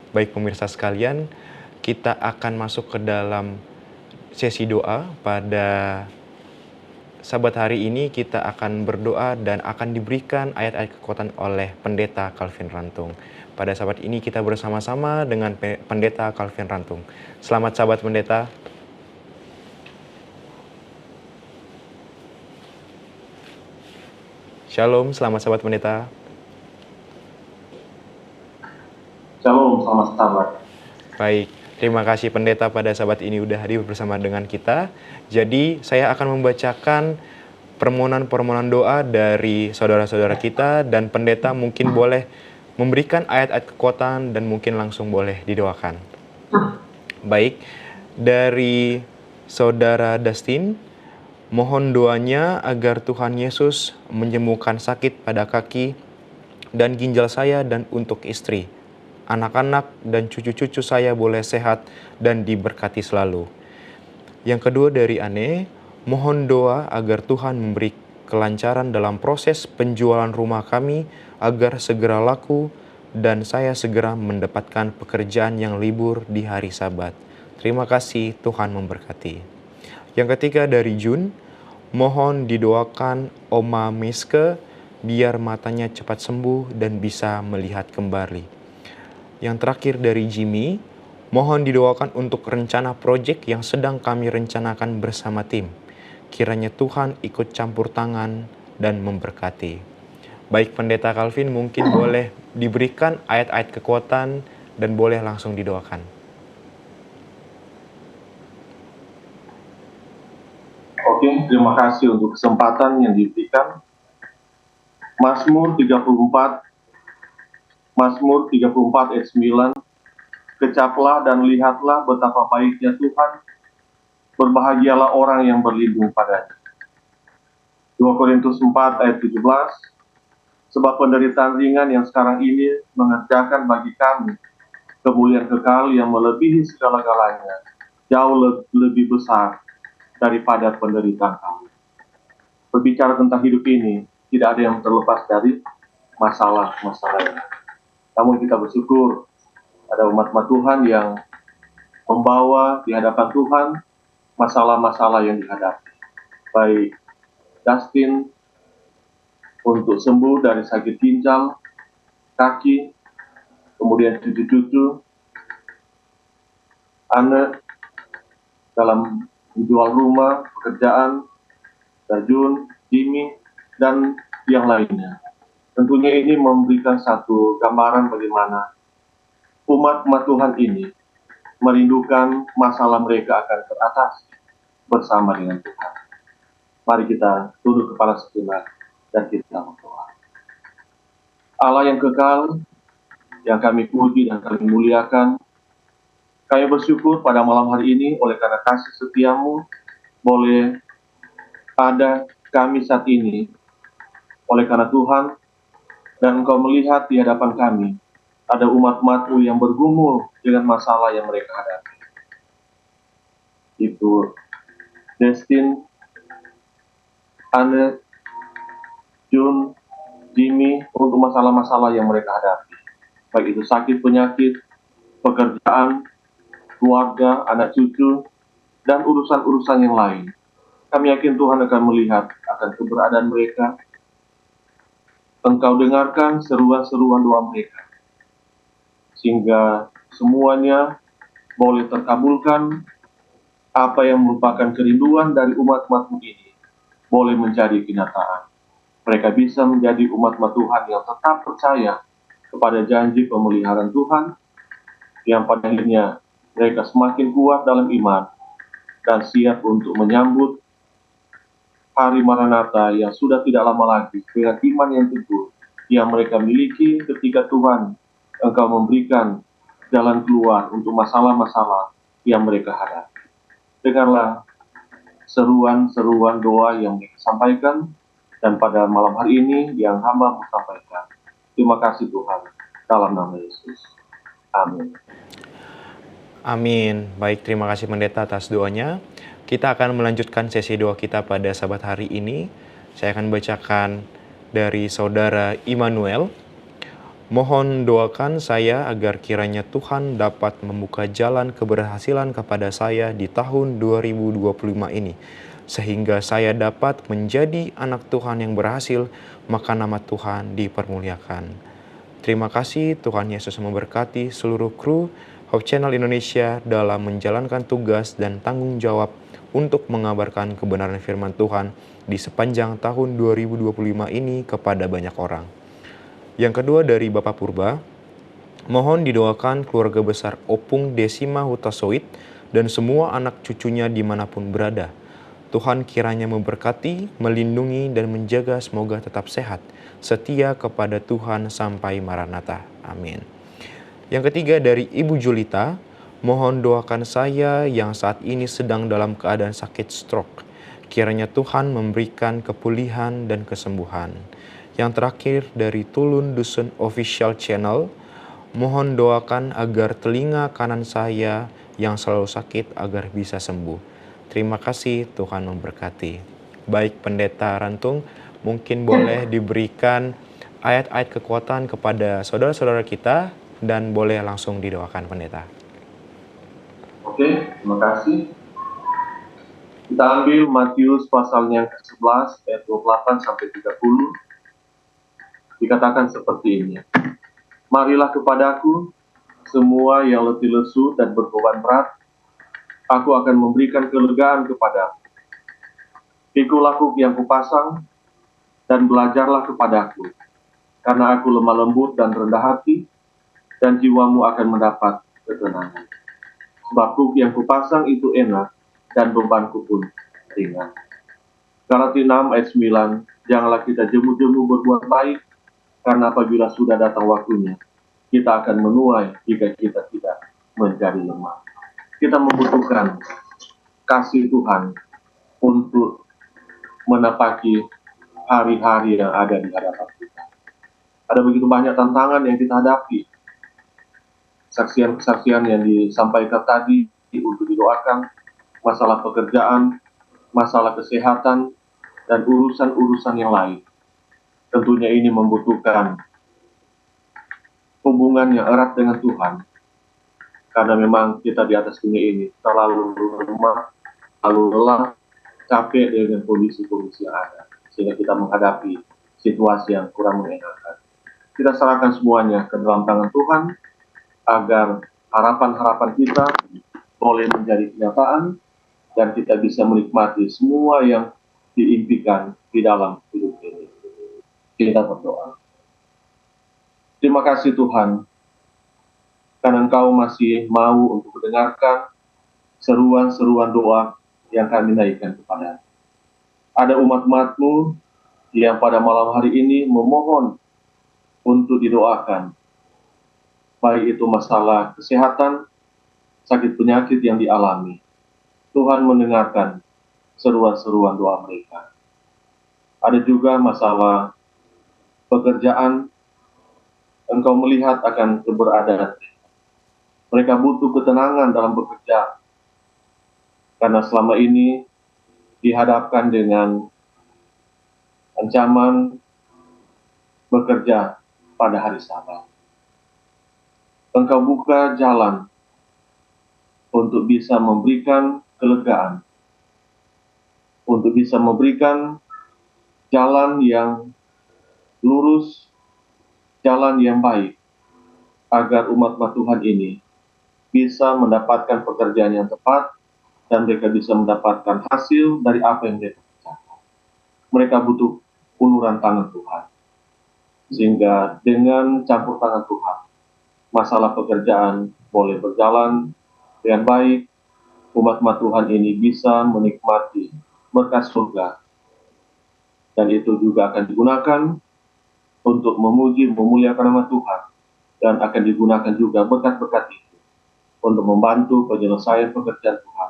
Baik pemirsa sekalian, kita akan masuk ke dalam sesi doa. Pada Sabat hari ini kita akan berdoa dan akan diberikan ayat-ayat kekuatan oleh Pendeta Calvin Rantung. Pada sabat ini kita bersama-sama dengan Pendeta Calvin Rantung. Selamat Sabat Pendeta. Shalom, selamat Sabat Pendeta. Shalom, selamat Sabat. Baik, terima kasih Pendeta pada sabat ini udah hadir bersama dengan kita. Jadi saya akan membacakan permohonan-permohonan doa dari saudara-saudara kita, dan Pendeta mungkin boleh memberikan ayat-ayat kekuatan dan mungkin langsung boleh didoakan. Baik, dari Saudara Dustin, mohon doanya agar Tuhan Yesus menyembuhkan sakit pada kaki dan ginjal saya dan untuk istri. Anak-anak dan cucu-cucu saya boleh sehat dan diberkati selalu. Yang kedua dari Ane, mohon doa agar Tuhan memberi kelancaran dalam proses penjualan rumah kami agar segera laku dan saya segera mendapatkan pekerjaan yang libur di hari Sabat. Terima kasih, Tuhan memberkati. Yang ketiga dari Jun, mohon didoakan Oma Miske biar matanya cepat sembuh dan bisa melihat kembali. Yang terakhir dari Jimmy, mohon didoakan untuk rencana proyek yang sedang kami rencanakan bersama tim. Kiranya Tuhan ikut campur tangan dan memberkati. Baik Pendeta Calvin, mungkin boleh diberikan ayat-ayat kekuatan dan boleh langsung didoakan. Oke, terima kasih untuk kesempatan yang diberikan. Mazmur 34 ayat 9. Kecaplah dan lihatlah betapa baiknya Tuhan. Berbahagialah orang yang berlindung padanya. 2 Korintus 4 ayat 17. Sebab penderitaan ringan yang sekarang ini mengerjakan bagi kami kemuliaan kekal yang melebihi segala-galanya, jauh lebih besar daripada penderitaan kami. Berbicara tentang hidup ini, tidak ada yang terlepas dari masalah-masalahnya. Namun kita bersyukur ada umat-umat Tuhan yang membawa di hadapan Tuhan masalah-masalah yang dihadapi. Baik Dustin untuk sembuh dari sakit ginjal, kaki, kemudian cucu-cucu, anak dalam menjual rumah, pekerjaan, Jun, Jimmy, dan yang lainnya. Tentunya ini memberikan satu gambaran bagaimana umat-umat Tuhan ini merindukan masalah mereka akan teratasi bersama dengan Tuhan. Mari kita tunduk kepala sejenak dan kita berdoa. Allah yang kekal, yang kami puji dan kami muliakan, kami bersyukur pada malam hari ini oleh karena kasih setiamu boleh ada kami saat ini, oleh karena Tuhan dan Engkau melihat di hadapan kami ada umat-umat-Mu yang bergumul dengan masalah yang mereka hadapi. Itu Destin, Anne, Jun, Jimmy, untuk masalah-masalah yang mereka hadapi. Baik itu sakit, penyakit, pekerjaan, keluarga, anak cucu, dan urusan-urusan yang lain. Kami yakin Tuhan akan melihat akan keberadaan mereka. Engkau dengarkan seruan-seruan doa mereka, sehingga semuanya boleh terkabulkan. Apa yang merupakan kerinduan dari umat-umat-Mu ini boleh menjadi kenyataan. Mereka bisa menjadi umat-umat Tuhan yang tetap percaya kepada janji pemeliharaan Tuhan, yang pada akhirnya mereka semakin kuat dalam iman dan siap untuk menyambut hari Maranatha yang sudah tidak lama lagi, dengan iman yang teguh yang mereka miliki ketika Tuhan Engkau memberikan jalan keluar untuk masalah-masalah yang mereka hadapi. Dengarlah seruan-seruan doa yang mereka sampaikan, dan pada malam hari ini yang hamba sampaikan. Terima kasih Tuhan, dalam nama Yesus. Amin. Amin. Baik, terima kasih Pendeta atas doanya. Kita akan melanjutkan sesi doa kita pada Sabat hari ini. Saya akan bacakan dari Saudara Immanuel. Mohon doakan saya agar kiranya Tuhan dapat membuka jalan keberhasilan kepada saya di tahun 2025 ini, sehingga saya dapat menjadi anak Tuhan yang berhasil, maka nama Tuhan dipermuliakan. Terima kasih, Tuhan Yesus memberkati seluruh kru Hope Channel Indonesia dalam menjalankan tugas dan tanggung jawab untuk mengabarkan kebenaran firman Tuhan di sepanjang tahun 2025 ini kepada banyak orang. Yang kedua dari Bapak Purba, mohon didoakan keluarga besar Opung Desima Hutasoit dan semua anak cucunya dimanapun berada. Tuhan kiranya memberkati, melindungi, dan menjaga semoga tetap sehat, setia kepada Tuhan sampai Maranatha. Amin. Yang ketiga dari Ibu Julita, mohon doakan saya yang saat ini sedang dalam keadaan sakit stroke. Kiranya Tuhan memberikan kepulihan dan kesembuhan. Yang terakhir dari Tulun Dusun Official Channel, mohon doakan agar telinga kanan saya yang selalu sakit agar bisa sembuh. Terima kasih, Tuhan memberkati. Baik Pendeta Rantung, mungkin boleh diberikan ayat-ayat kekuatan kepada saudara-saudara kita dan boleh langsung didoakan Pendeta. Oke, terima kasih. Kita ambil Matius pasalnya ke-11 ayat 28 sampai 30. Dikatakan seperti ini. Marilah kepadaku semua yang letih lesu dan berbeban berat, aku akan memberikan kelegaan kepadamu. Pikulah kuk yang kupasang dan belajarlah kepadaku, karena aku lemah lembut dan rendah hati, dan jiwamu akan mendapat ketenangan. Sebab kuk yang kupasang itu enak dan bebanku pun ringan. Galatia 6 ayat 9, janganlah kita jemu-jemu berbuat baik, karena apabila sudah datang waktunya, kita akan menuai jika kita tidak menjadi lemah. Kita membutuhkan kasih Tuhan untuk menepati hari-hari yang ada di hadapan kita. Ada begitu banyak tantangan yang kita hadapi. Kesaksian-kesaksian yang disampaikan tadi untuk didoakan, masalah pekerjaan, masalah kesehatan, dan urusan-urusan yang lain. Tentunya ini membutuhkan hubungan yang erat dengan Tuhan. Karena memang kita di atas dunia ini terlalu lemah, terlalu lelah, capek dengan kondisi-kondisi yang ada. Sehingga kita menghadapi situasi yang kurang mengenakan. Kita serahkan semuanya ke dalam tangan Tuhan, agar harapan-harapan kita boleh menjadi kenyataan, dan kita bisa menikmati semua yang diimpikan di dalam hidup ini. Kita berdoa. Terima kasih Tuhan, karena Engkau masih mau untuk mendengarkan seruan-seruan doa yang kami naikkan kepada. Ada umat-umat-Mu yang pada malam hari ini memohon untuk didoakan, baik itu masalah kesehatan, sakit penyakit yang dialami. Tuhan mendengarkan seruan-seruan doa mereka. Ada juga masalah pekerjaan, Engkau melihat akan keberadaan. Mereka butuh ketenangan dalam bekerja, karena selama ini dihadapkan dengan ancaman bekerja pada hari Sabat. Engkau buka jalan untuk bisa memberikan kelegaan, untuk bisa memberikan jalan yang lurus, jalan yang baik, agar umat-umat Tuhan ini bisa mendapatkan pekerjaan yang tepat, dan mereka bisa mendapatkan hasil dari apa yang mereka kerjakan. Mereka butuh uluran tangan Tuhan. Sehingga dengan campur tangan Tuhan, masalah pekerjaan boleh berjalan dengan baik, umat-umat Tuhan ini bisa menikmati berkat surga. Dan itu juga akan digunakan untuk memuji, memuliakan nama Tuhan, dan akan digunakan juga berkat-berkat itu untuk membantu penyelesaian pekerjaan Tuhan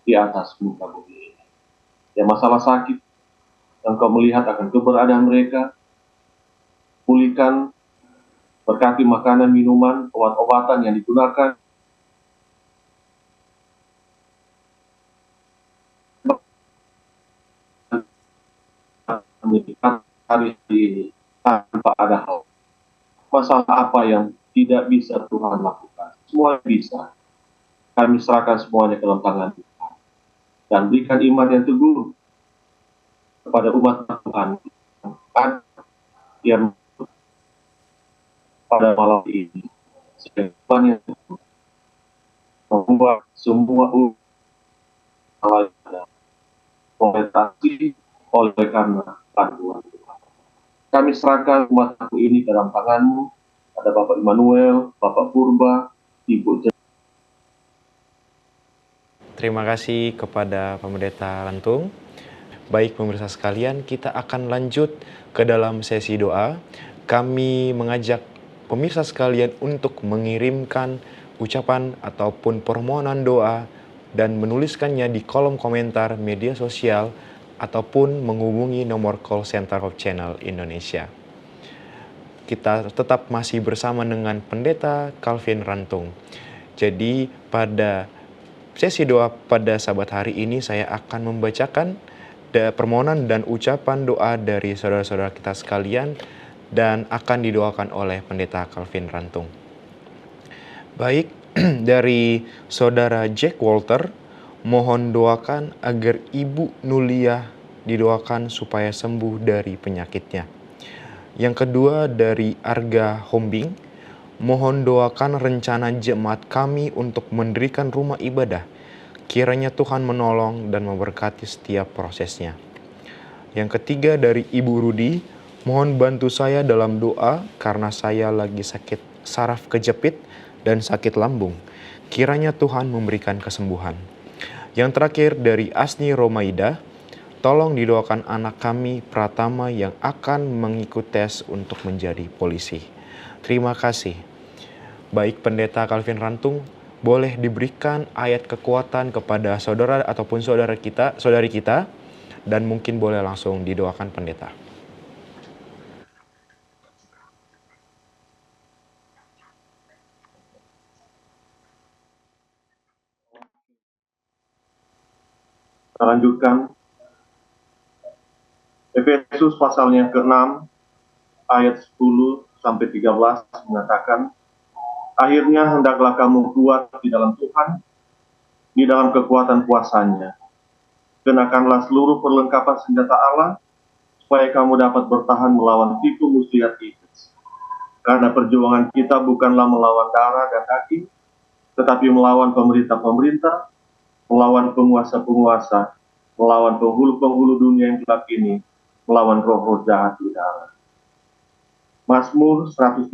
di atas muka bumi ini. Yang masalah sakit, Engkau melihat akan keberadaan mereka, pulihkan, berkati makanan, minuman, obat-obatan yang digunakan, hari ini tanpa ada hal. masalah apa yang tidak bisa Tuhan lakukan. Semua bisa. Kami serahkan semuanya ke dalam tangan Tuhan. Dan berikan iman yang teguh kepada umat Tuhan yang pada malam ini. Iman yang teguh membuat semua umat orientasi oleh karena bantuan Tuhan. Kami serahkan umatku ini ke dalam tangan-Mu. Ada Bapak Immanuel, Bapak Purba, Ibu. Terima kasih kepada Pendeta Rantung. Baik pemirsa sekalian, kita akan lanjut ke dalam sesi doa. Kami mengajak pemirsa sekalian untuk mengirimkan ucapan ataupun permohonan doa dan menuliskannya di kolom komentar media sosial ataupun menghubungi nomor call center of Channel Indonesia. Kita tetap masih bersama dengan Pendeta Calvin Rantung. Jadi pada sesi doa pada Sabat hari ini saya akan membacakan permohonan dan ucapan doa dari saudara-saudara kita sekalian dan akan didoakan oleh Pendeta Calvin Rantung. Baik, dari saudara Jack Walter, mohon doakan agar Ibu Nulia didoakan supaya sembuh dari penyakitnya. Yang kedua dari Arga Hombing, mohon doakan rencana jemaat kami untuk mendirikan rumah ibadah. Kiranya Tuhan menolong dan memberkati setiap prosesnya. Yang ketiga dari Ibu Rudi, mohon bantu saya dalam doa karena saya lagi sakit saraf kejepit dan sakit lambung. Kiranya Tuhan memberikan kesembuhan. Yang terakhir dari Asni Romaida, tolong didoakan anak kami Pratama yang akan mengikuti tes untuk menjadi polisi. Terima kasih. Baik Pendeta Calvin Rantung, boleh diberikan ayat kekuatan kepada saudara ataupun saudari kita, dan mungkin boleh langsung didoakan Pendeta. Kita lanjutkan. Efesus pasalnya ke-6 ayat 10 sampai 13 mengatakan, akhirnya hendaklah kamu kuat di dalam Tuhan, di dalam kekuatan kuasa-Nya. Kenakanlah seluruh perlengkapan senjata Allah, supaya kamu dapat bertahan melawan tipu muslihat iblis. Karena perjuangan kita bukanlah melawan darah dan daging, tetapi melawan pemerintah-pemerintah, melawan penguasa-penguasa, melawan penghulu-penghulu dunia yang gelap ini, melawan roh-roh jahat di udara. Mazmur 138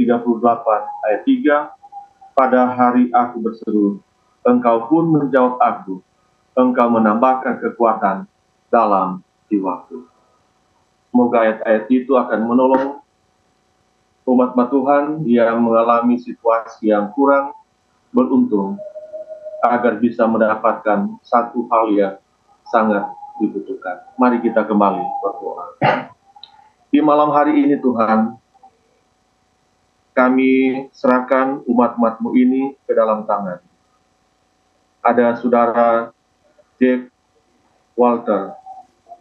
ayat 3, pada hari aku berseru, Engkau pun menjawab aku, Engkau menambahkan kekuatan dalam jiwaku. Semoga ayat-ayat itu akan menolong umat Tuhan yang mengalami situasi yang kurang beruntung, agar bisa mendapatkan satu hal yang sangat dibutuhkan. Mari kita kembali berdoa. Di malam hari ini Tuhan, kami serahkan umat-umat-Mu ini ke dalam tangan. Ada saudara Jack Walter,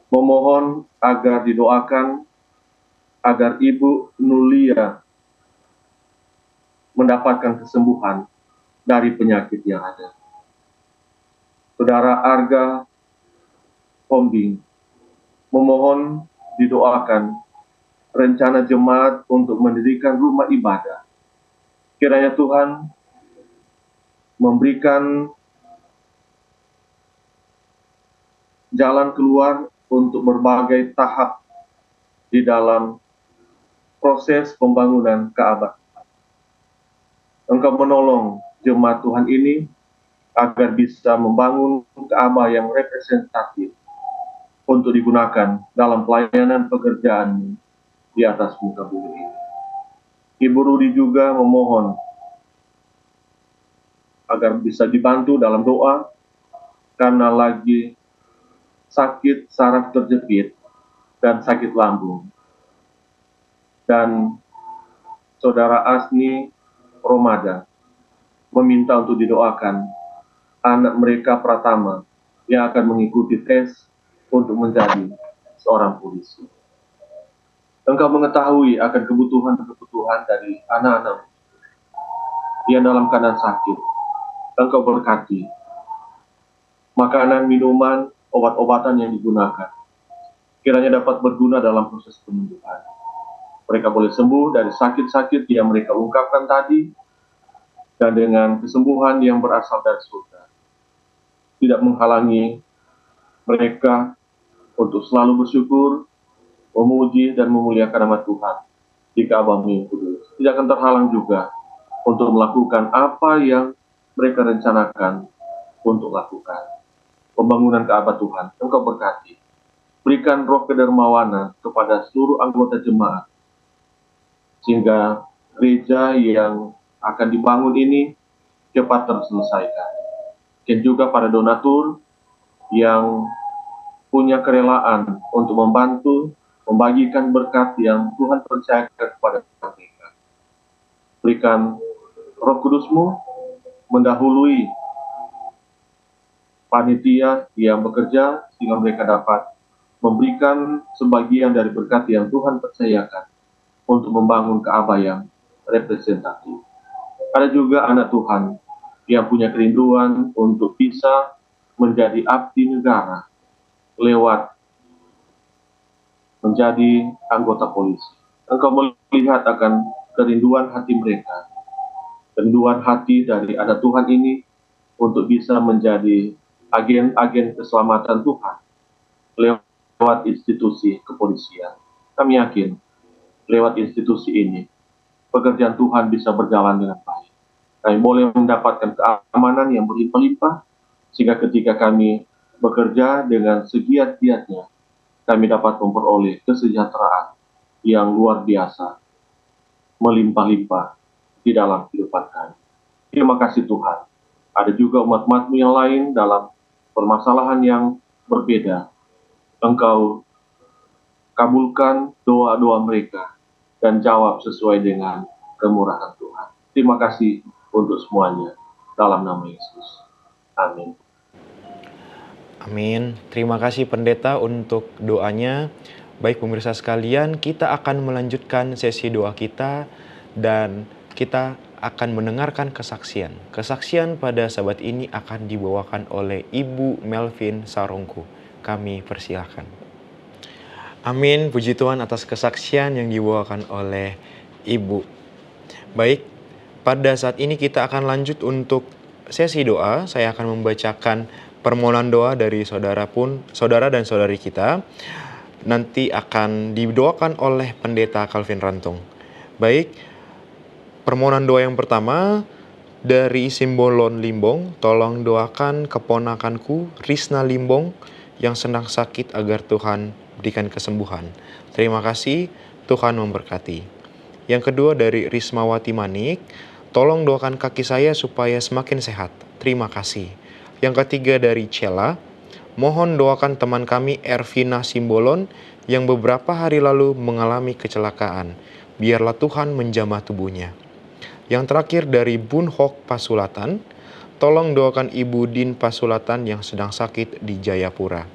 memohon agar didoakan agar Ibu Nulia mendapatkan kesembuhan dari penyakit yang ada. Saudara Arga Hombing, memohon didoakan rencana jemaat untuk mendirikan rumah ibadah. Kiranya Tuhan memberikan jalan keluar untuk berbagai tahap di dalam proses pembangunan Ka'bah. Engkau menolong jemaat Tuhan ini agar bisa membangun Ka'bah yang representatif untuk digunakan dalam pelayanan pekerjaan di atas muka bumi ini. Ibu Rudi juga memohon agar bisa dibantu dalam doa karena lagi sakit saraf terjepit dan sakit lambung. Dan saudara Asni Romada meminta untuk didoakan anak mereka Pratama yang akan mengikuti tes untuk menjadi seorang polisi. Engkau mengetahui akan kebutuhan-kebutuhan dari anak-anak yang dalam keadaan sakit. Engkau berkati makanan, minuman, obat-obatan yang digunakan. Kiranya dapat berguna dalam proses penyembuhan. Mereka boleh sembuh dari sakit-sakit yang mereka ungkapkan tadi, dan dengan kesembuhan yang berasal dari surga. Tidak menghalangi mereka untuk selalu bersyukur, memuji, dan memuliakan nama Tuhan di Ka'bah yang kudus. Tidak akan terhalang juga untuk melakukan apa yang mereka rencanakan untuk lakukan. Pembangunan Ka'bah Tuhan, Engkau berkati. Berikan roh kedermawanan kepada seluruh anggota jemaat, sehingga gereja yang akan dibangun ini cepat terselesaikan. Dan juga para donatur yang punya kerelaan untuk membantu membagikan berkat yang Tuhan percayakan kepada mereka. Berikan Roh Kudus-Mu mendahului panitia yang bekerja sehingga mereka dapat memberikan sebagian dari berkat yang Tuhan percayakan untuk membangun Ka'bah yang representatif. Ada juga anak Tuhan yang punya kerinduan untuk bisa menjadi abdi negara lewat menjadi anggota polisi. Engkau melihat akan kerinduan hati mereka, kerinduan hati dari anak Tuhan ini untuk bisa menjadi agen-agen keselamatan Tuhan lewat institusi kepolisian. Kami yakin lewat institusi ini pekerjaan Tuhan bisa berjalan dengan baik. Kami boleh mendapatkan keamanan yang berlimpah-limpah, sehingga ketika kami bekerja dengan segiat-giatnya, kami dapat memperoleh kesejahteraan yang luar biasa, melimpah-limpah di dalam kehidupan kami. Terima kasih Tuhan. Ada juga umat-umat-Mu yang lain dalam permasalahan yang berbeda. Engkau kabulkan doa-doa mereka dan jawab sesuai dengan kemurahan Tuhan. Terima kasih untuk semuanya. Dalam nama Yesus. Amin. Amin. Terima kasih pendeta untuk doanya. Baik pemirsa sekalian, kita akan melanjutkan sesi doa kita dan kita akan mendengarkan kesaksian. Kesaksian pada sahabat ini akan dibawakan oleh Ibu Melvin Sarongko. Kami persilahkan. Amin. Puji Tuhan atas kesaksian yang dibawakan oleh Ibu. Baik, pada saat ini kita akan lanjut untuk sesi doa. Saya akan membacakan permohonan doa dari saudara dan saudari kita. Nanti akan didoakan oleh Pendeta Calvin Rantung. Baik, permohonan doa yang pertama dari Simbolon Limbong. Tolong doakan keponakanku Risna Limbong yang sedang sakit agar Tuhan berikan kesembuhan. Terima kasih, Tuhan memberkati. Yang kedua dari Rismawati Manik. Tolong doakan kaki saya supaya semakin sehat. Terima kasih. Yang ketiga dari Cella. Mohon doakan teman kami Ervina Simbolon yang beberapa hari lalu mengalami kecelakaan. Biarlah Tuhan menjamah tubuhnya. Yang terakhir dari Bun Hok Pasulatan. Tolong doakan Ibu Din Pasulatan yang sedang sakit di Jayapura.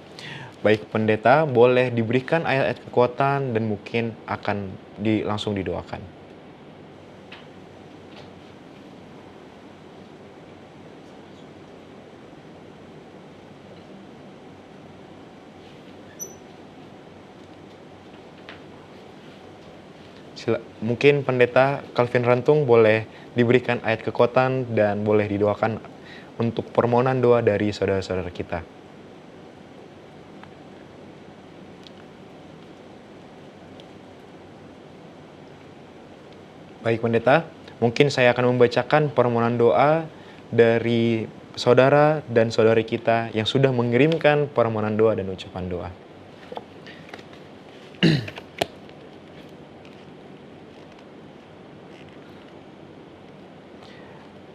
Baik pendeta, boleh diberikan ayat-ayat kekuatan dan mungkin akan langsung didoakan. Mungkin pendeta Calvin Rantung boleh diberikan ayat kekuatan dan boleh didoakan untuk permohonan doa dari saudara-saudara kita. Baik pendeta, mungkin saya akan membacakan permohonan doa dari saudara dan saudari kita yang sudah mengirimkan permohonan doa dan ucapan doa.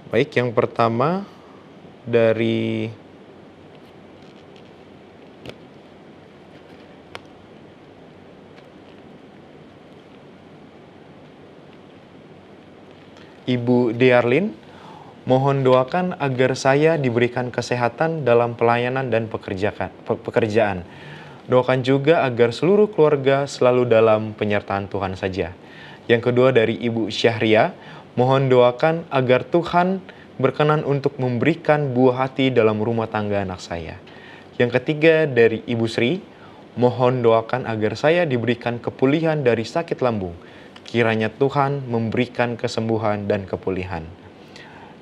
Baik, yang pertama dari Ibu Dearlin, mohon doakan agar saya diberikan kesehatan dalam pelayanan dan pekerjaan. Doakan juga agar seluruh keluarga selalu dalam penyertaan Tuhan saja. Yang kedua dari Ibu Syahria, mohon doakan agar Tuhan berkenan untuk memberikan buah hati dalam rumah tangga anak saya. Yang ketiga dari Ibu Sri, mohon doakan agar saya diberikan kepulihan dari sakit lambung. Kiranya Tuhan memberikan kesembuhan dan kepulihan.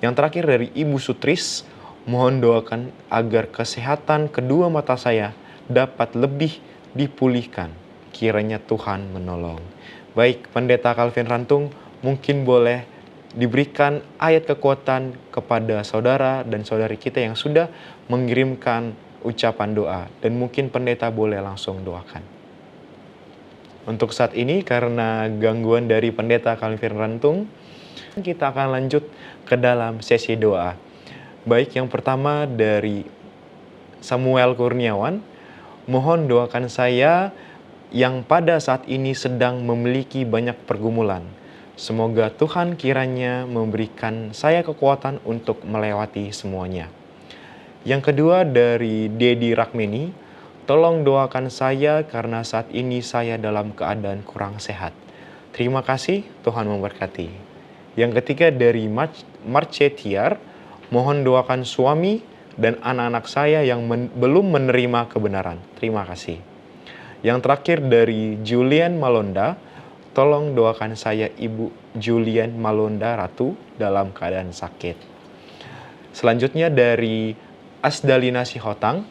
Yang terakhir dari Ibu Sutris, mohon doakan agar kesehatan kedua mata saya dapat lebih dipulihkan. Kiranya Tuhan menolong. Baik, Pendeta Calvin Rantung, mungkin boleh diberikan ayat kekuatan kepada saudara dan saudari kita yang sudah mengirimkan ucapan doa. Dan mungkin pendeta boleh langsung doakan. Untuk saat ini, karena gangguan dari Pendeta Calvin Rantung, kita akan lanjut ke dalam sesi doa. Baik, yang pertama dari Samuel Kurniawan, mohon doakan saya yang pada saat ini sedang memiliki banyak pergumulan. Semoga Tuhan kiranya memberikan saya kekuatan untuk melewati semuanya. Yang kedua dari Dedi Rakmeni, tolong doakan saya karena saat ini saya dalam keadaan kurang sehat. Terima kasih, Tuhan memberkati. Yang ketiga dari Marce Tiar, mohon doakan suami dan anak-anak saya yang belum menerima kebenaran. Terima kasih. Yang terakhir dari Julian Malonda, tolong doakan saya Ibu Julian Malonda Ratu dalam keadaan sakit. Selanjutnya dari Asdalina Sihotang,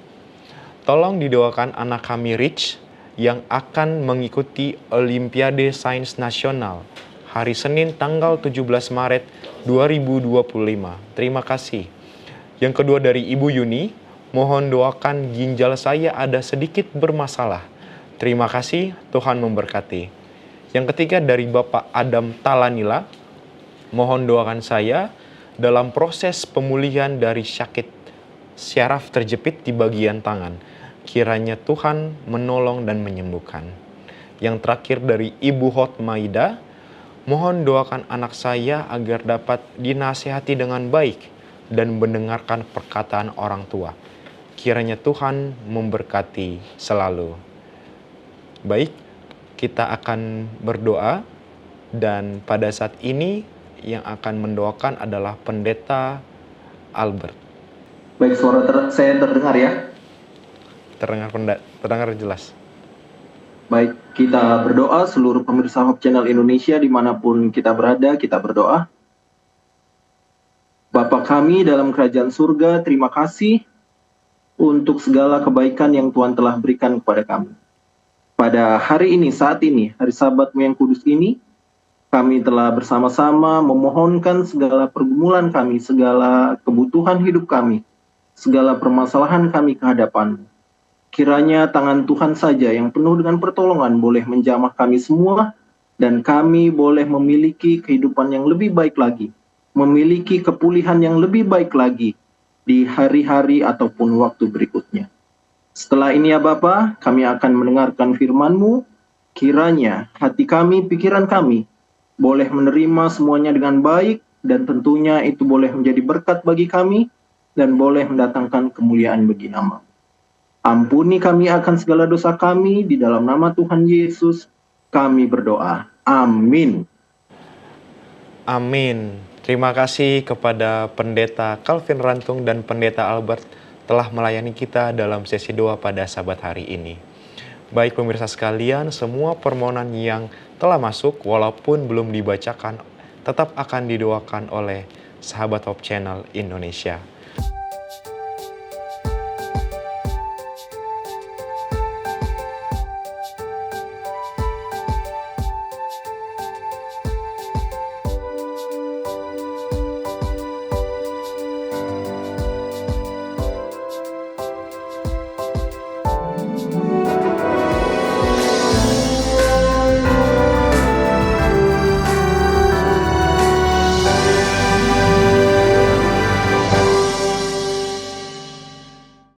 tolong didoakan anak kami Rich yang akan mengikuti Olimpiade Sains Nasional hari Senin tanggal 17 Maret 2025. Terima kasih. Yang kedua dari Ibu Yuni, mohon doakan ginjal saya ada sedikit bermasalah. Terima kasih, Tuhan memberkati. Yang ketiga dari Bapak Adam Talanila, mohon doakan saya dalam proses pemulihan dari sakit syaraf terjepit di bagian tangan. Kiranya Tuhan menolong dan menyembuhkan. Yang terakhir dari Ibu Hotmaida, mohon doakan anak saya agar dapat dinasihati dengan baik dan mendengarkan perkataan orang tua. Kiranya Tuhan memberkati selalu. Baik, kita akan berdoa dan pada saat ini yang akan mendoakan adalah Pendeta Albert. Baik, suara saya terdengar ya? Terdengar jelas. Baik, kita berdoa seluruh pemirsa Hope Channel Indonesia dimanapun kita berada, kita berdoa. Bapa kami dalam kerajaan surga, terima kasih untuk segala kebaikan yang Tuhan telah berikan kepada kami. Pada hari ini, saat ini, hari Sabat-Mu yang kudus ini, kami telah bersama-sama memohonkan segala pergumulan kami, segala kebutuhan hidup kami, segala permasalahan kami ke hadapan-Mu. Kiranya tangan Tuhan saja yang penuh dengan pertolongan boleh menjamah kami semua, dan kami boleh memiliki kehidupan yang lebih baik lagi, memiliki kepulihan yang lebih baik lagi di hari-hari ataupun waktu berikutnya. Setelah ini ya Bapa, kami akan mendengarkan firman-Mu. Kiranya hati kami, pikiran kami boleh menerima semuanya dengan baik, dan tentunya itu boleh menjadi berkat bagi kami dan boleh mendatangkan kemuliaan bagi nama. Ampuni kami akan segala dosa kami, di dalam nama Tuhan Yesus kami berdoa. Amin. Amin. Terima kasih kepada Pendeta Calvin Rantung dan Pendeta Albert telah melayani kita dalam sesi doa pada Sabat hari ini. Baik pemirsa sekalian, semua permohonan yang telah masuk walaupun belum dibacakan tetap akan didoakan oleh sahabat Hope Channel Indonesia.